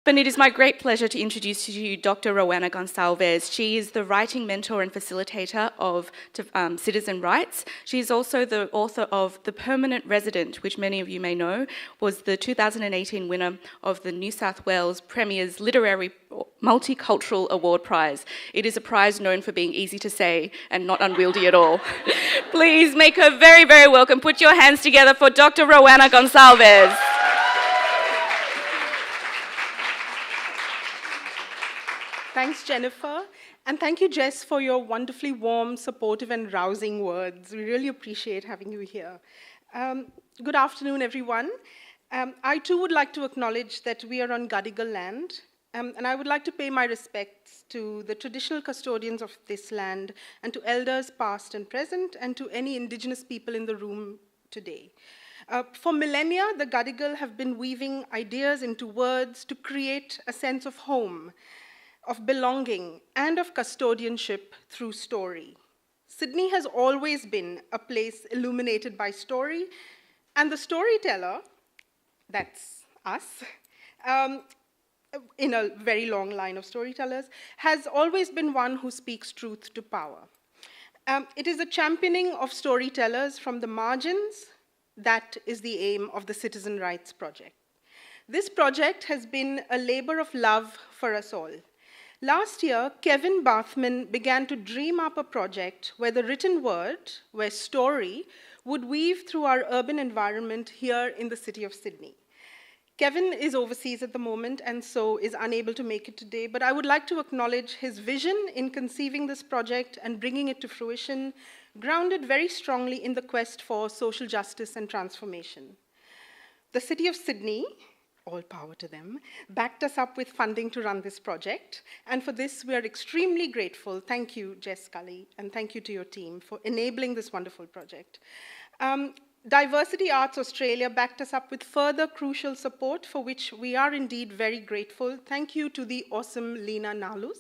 And it is my great pleasure to introduce to you Dr. Rowena Gonçalves. She is the writing mentor and facilitator of Citizen Rights. She is also the author of The Permanent Resident, which many of you may know, was the 2018 winner of the New South Wales Premier's Literary Multicultural Award Prize. It is a prize known for being easy to say and not unwieldy at all. Please make her very, very welcome. Put your hands together for Dr. Rowena Gonçalves. Thanks, Jennifer. And thank you, Jess, for your wonderfully warm, supportive, and rousing words. We really appreciate having you here. Good afternoon, everyone. I too would like to acknowledge that we are on Gadigal land, and I would like to pay my respects to the traditional custodians of this land and to elders past and present, and to any Indigenous people in the room today. For millennia, the Gadigal have been weaving ideas into words to create a sense of home, of belonging, and of custodianship through story. Sydney has always been a place illuminated by story, and the storyteller, that's us, in a very long line of storytellers, has always been one who speaks truth to power. It is a championing of storytellers from the margins that is the aim of the Citizen Rights Project. This project has been a labor of love for us all. Last year, Kevin Bathman began to dream up a project where the written word, where story, would weave through our urban environment here in the city of Sydney. Kevin is overseas at the moment and so is unable to make it today, but I would like to acknowledge his vision in conceiving this project and bringing it to fruition, grounded very strongly in the quest for social justice and transformation. The city of Sydney, all power to them, backed us up with funding to run this project. And for this, we are extremely grateful. Thank you, Jess Scully, and thank you to your team for enabling this wonderful project. Diversity Arts Australia backed us up with further crucial support, for which we are indeed very grateful. Thank you to the awesome Lena Nalus.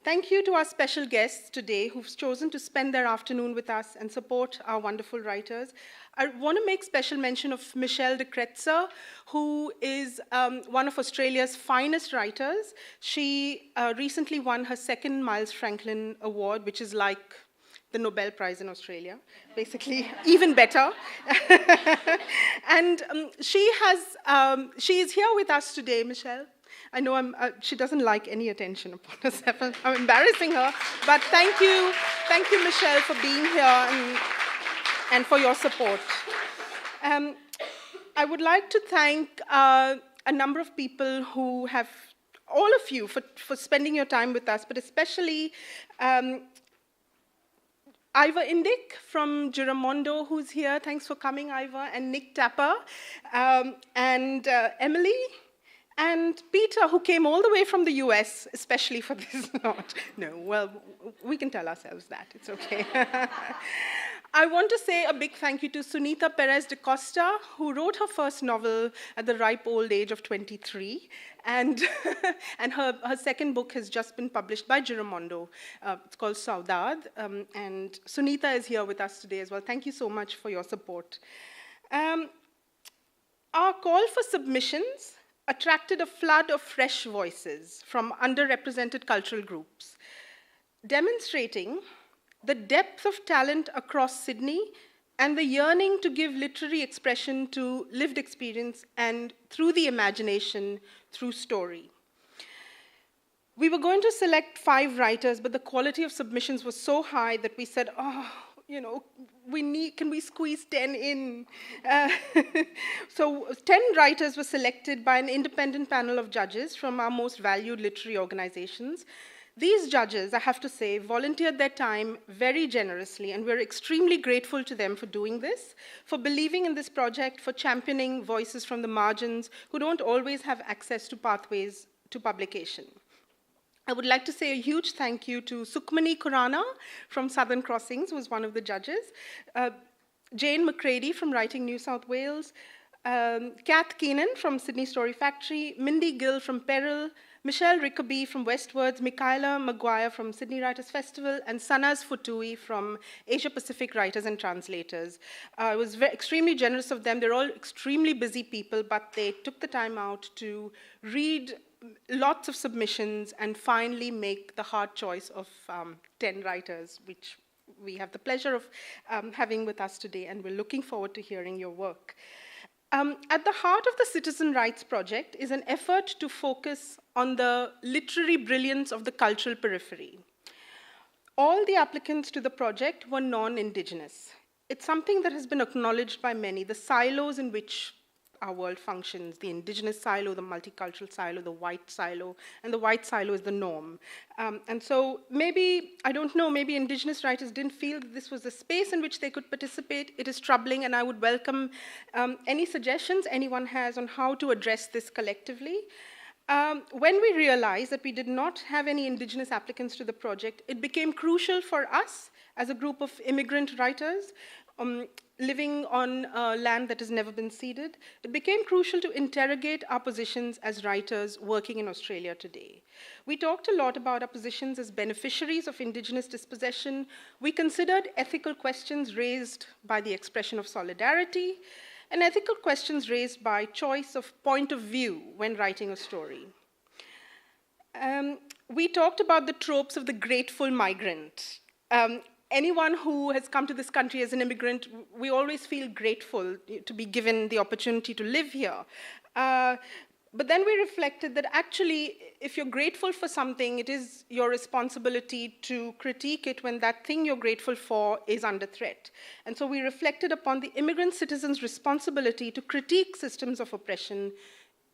Thank you to our special guests today who've chosen to spend their afternoon with us and support our wonderful writers. I want to make special mention of Michelle de Kretzer, who is one of Australia's finest writers. She recently won her second Miles Franklin Award, which is like the Nobel Prize in Australia, basically, even better. And she is here with us today, Michelle. I know she doesn't like any attention upon herself. I'm embarrassing her, but thank you, Michelle, for being here and for your support. I would like to thank a number of people who have, all of you, for spending your time with us, but especially Ivor Indick from Giramondo, who's here. Thanks for coming, Ivor, and Nick Tapper, and Emily, and Peter, who came all the way from the US, especially for this note. No, well, we can tell ourselves that. It's okay. I want to say a big thank you to Sunita Perez de Costa, who wrote her first novel at the ripe old age of 23. And, and her second book has just been published by Giramondo. It's called Saudade. And Sunita is here with us today as well. Thank you so much for your support. Our call for submissions attracted a flood of fresh voices from underrepresented cultural groups, demonstrating the depth of talent across Sydney and the yearning to give literary expression to lived experience and through the imagination, through story. We were going to select 5 writers, but the quality of submissions was so high that we said, can we squeeze 10 in? So 10 writers were selected by an independent panel of judges from our most valued literary organizations. These judges, I have to say, volunteered their time very generously, and we're extremely grateful to them for doing this, for believing in this project, for championing voices from the margins who don't always have access to pathways to publication. I would like to say a huge thank you to Sukhmani Khurana from Southern Crossings, who was one of the judges, Jane McCready from Writing New South Wales, Kath Keenan from Sydney Story Factory, Mindy Gill from Peril, Michelle Rickaby from Westwards, Michaela Maguire from Sydney Writers Festival, and Sanaz Futui from Asia Pacific Writers and Translators. I was extremely generous of them. They're all extremely busy people, but they took the time out to read lots of submissions and finally make the hard choice of 10 writers, which we have the pleasure of having with us today, and we're looking forward to hearing your work. At the heart of the Citizen Rights Project is an effort to focus on the literary brilliance of the cultural periphery. All the applicants to the project were non-Indigenous. It's something that has been acknowledged by many, the silos in which our world functions, the Indigenous silo, the multicultural silo, the white silo, and the white silo is the norm. And so maybe, I don't know, maybe Indigenous writers didn't feel that this was a space in which they could participate. It is troubling, and I would welcome any suggestions anyone has on how to address this collectively. When we realized that we did not have any Indigenous applicants to the project, it became crucial for us as a group of immigrant writers living on land that has never been ceded. It became crucial to interrogate our positions as writers working in Australia today. We talked a lot about our positions as beneficiaries of Indigenous dispossession. We considered ethical questions raised by the expression of solidarity, and ethical questions raised by choice of point of view when writing a story. We talked about the tropes of the grateful migrant. Anyone who has come to this country as an immigrant, we always feel grateful to be given the opportunity to live here. But then we reflected that actually, if you're grateful for something, it is your responsibility to critique it when that thing you're grateful for is under threat. And so we reflected upon the immigrant citizen's responsibility to critique systems of oppression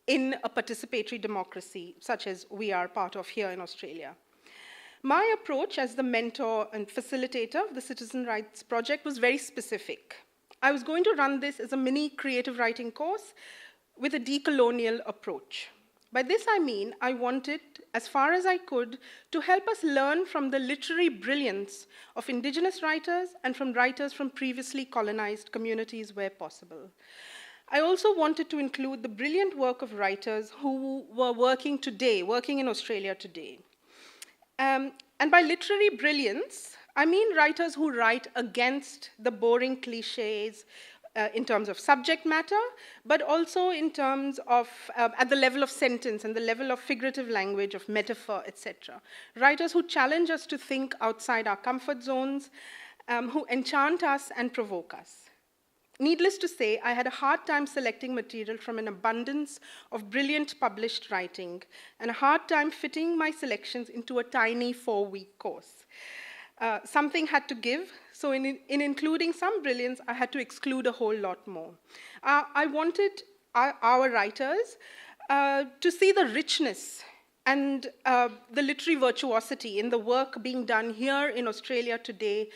in a participatory democracy, such as we are part of here in Australia. My approach as the mentor and facilitator of the Citizen Rights Project was very specific. I was going to run this as a mini creative writing course with a decolonial approach. By this I mean I wanted, as far as I could, to help us learn from the literary brilliance of Indigenous writers and from writers from previously colonized communities where possible. I also wanted to include the brilliant work of writers who were working in Australia today. And by literary brilliance, I mean writers who write against the boring cliches in terms of subject matter, but also in terms of, at the level of sentence and the level of figurative language, of metaphor, etc. Writers who challenge us to think outside our comfort zones, who enchant us and provoke us. Needless to say, I had a hard time selecting material from an abundance of brilliant published writing, and a hard time fitting my selections into a tiny 4-week course. Something had to give, so in including some brilliance, I had to exclude a whole lot more. I wanted our writers to see the richness and the literary virtuosity in the work being done here in Australia today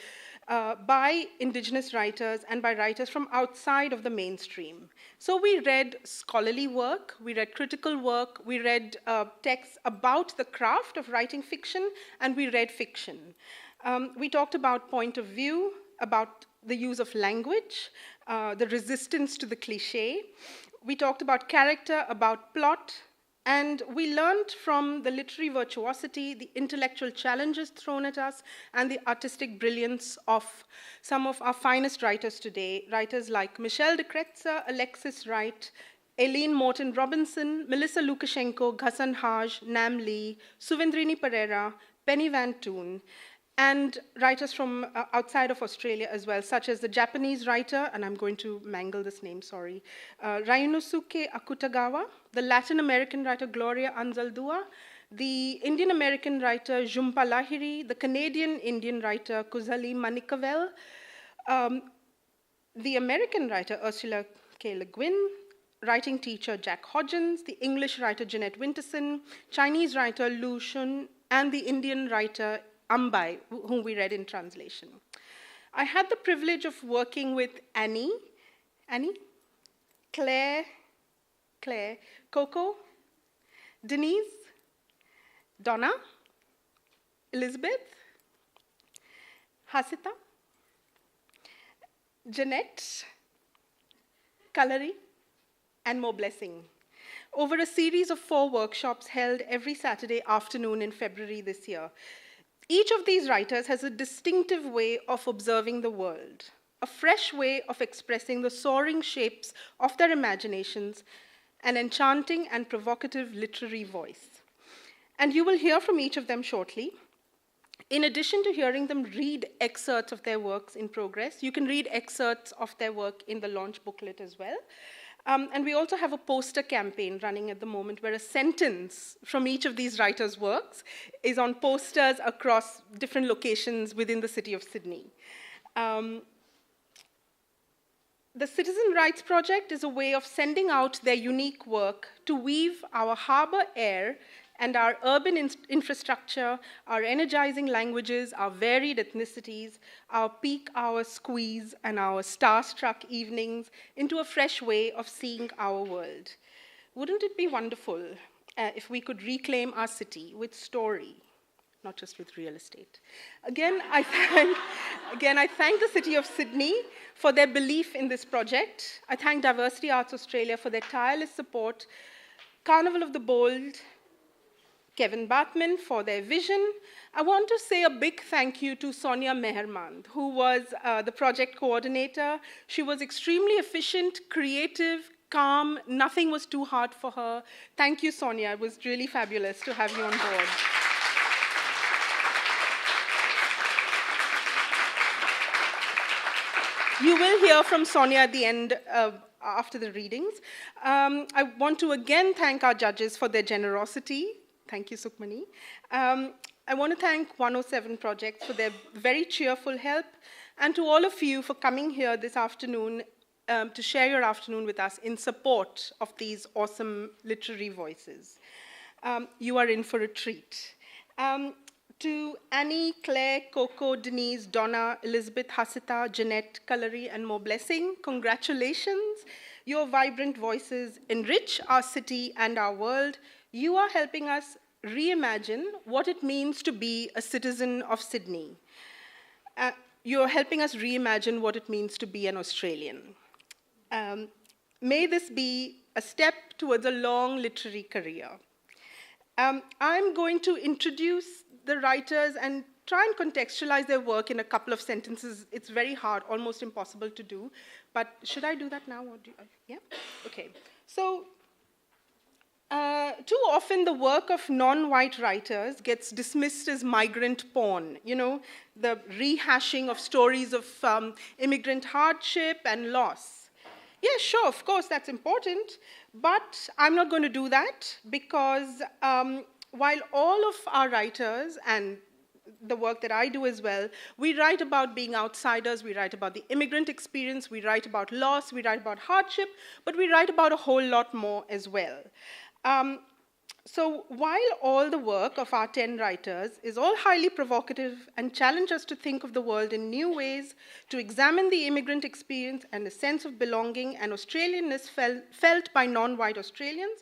by Indigenous writers and by writers from outside of the mainstream. So we read scholarly work, we read critical work, we read texts about the craft of writing fiction, and we read fiction. We talked about point of view, about the use of language, the resistance to the cliche. We talked about character, about plot, and we learned from the literary virtuosity, the intellectual challenges thrown at us, and the artistic brilliance of some of our finest writers today, writers like Michelle de Kretser, Alexis Wright, Aileen Morton Robinson, Melissa Lukashenko, Ghassan Haj, Nam Lee, Suvendrini Pereira, Penny Van Toon, and writers from outside of Australia as well, such as the Japanese writer, and I'm going to mangle this name, sorry, Ryunosuke Akutagawa, the Latin American writer Gloria Anzaldúa, the Indian American writer Jhumpa Lahiri, the Canadian Indian writer Kuzhali Manikavel, the American writer Ursula K. Le Guin, writing teacher Jack Hodgins, the English writer Jeanette Winterson, Chinese writer Lu Xun, and the Indian writer Ambai, whom we read in translation. I had the privilege of working with Annie, Claire, Coco, Denise, Donna, Elizabeth, Hasita, Jeanette, Kalari, and Mo Blessing. over a series of 4 workshops held every Saturday afternoon in February this year. Each of these writers has a distinctive way of observing the world, a fresh way of expressing the soaring shapes of their imaginations, an enchanting and provocative literary voice. And you will hear from each of them shortly. In addition to hearing them read excerpts of their works in progress, you can read excerpts of their work in the launch booklet as well. And we also have a poster campaign running at the moment where a sentence from each of these writers' works is on posters across different locations within the city of Sydney. The Citizen Rights Project is a way of sending out their unique work to weave our harbor air and our urban infrastructure, our energizing languages, our varied ethnicities, our peak hour squeeze, and our starstruck evenings into a fresh way of seeing our world. Wouldn't it be wonderful if we could reclaim our city with story, not just with real estate? Again, I thank the City of Sydney for their belief in this project. I thank Diversity Arts Australia for their tireless support, Carnival of the Bold, Kevin Bathman for their vision. I want to say a big thank you to Sonia Mehermand, who was the project coordinator. She was extremely efficient, creative, calm. Nothing was too hard for her. Thank you, Sonia. It was really fabulous to have you on board. You will hear from Sonia at the end after the readings. I want to again thank our judges for their generosity. Thank you, Sukhmani. I want to thank 107 Projects for their very cheerful help, and to all of you for coming here this afternoon to share your afternoon with us in support of these awesome literary voices. You are in for a treat. To Annie, Claire, Coco, Denise, Donna, Elizabeth, Hasita, Jeanette, Kalari, and more blessing, congratulations. Your vibrant voices enrich our city and our world. You are helping us reimagine what it means to be a citizen of Sydney. You're helping us reimagine what it means to be an Australian. May this be a step towards a long literary career. I'm going to introduce the writers and try and contextualize their work in a couple of sentences. It's very hard, almost impossible to do. But should I do that now? Or yeah? Okay. So, too often the work of non-white writers gets dismissed as migrant porn, you know, the rehashing of stories of immigrant hardship and loss. Yeah, sure, of course, that's important, but I'm not going to do that because while all of our writers and the work that I do as well, we write about being outsiders, we write about the immigrant experience, we write about loss, we write about hardship, but we write about a whole lot more as well. So while all the work of our 10 writers is all highly provocative and challenge us to think of the world in new ways, to examine the immigrant experience and a sense of belonging and Australianness felt by non-white Australians,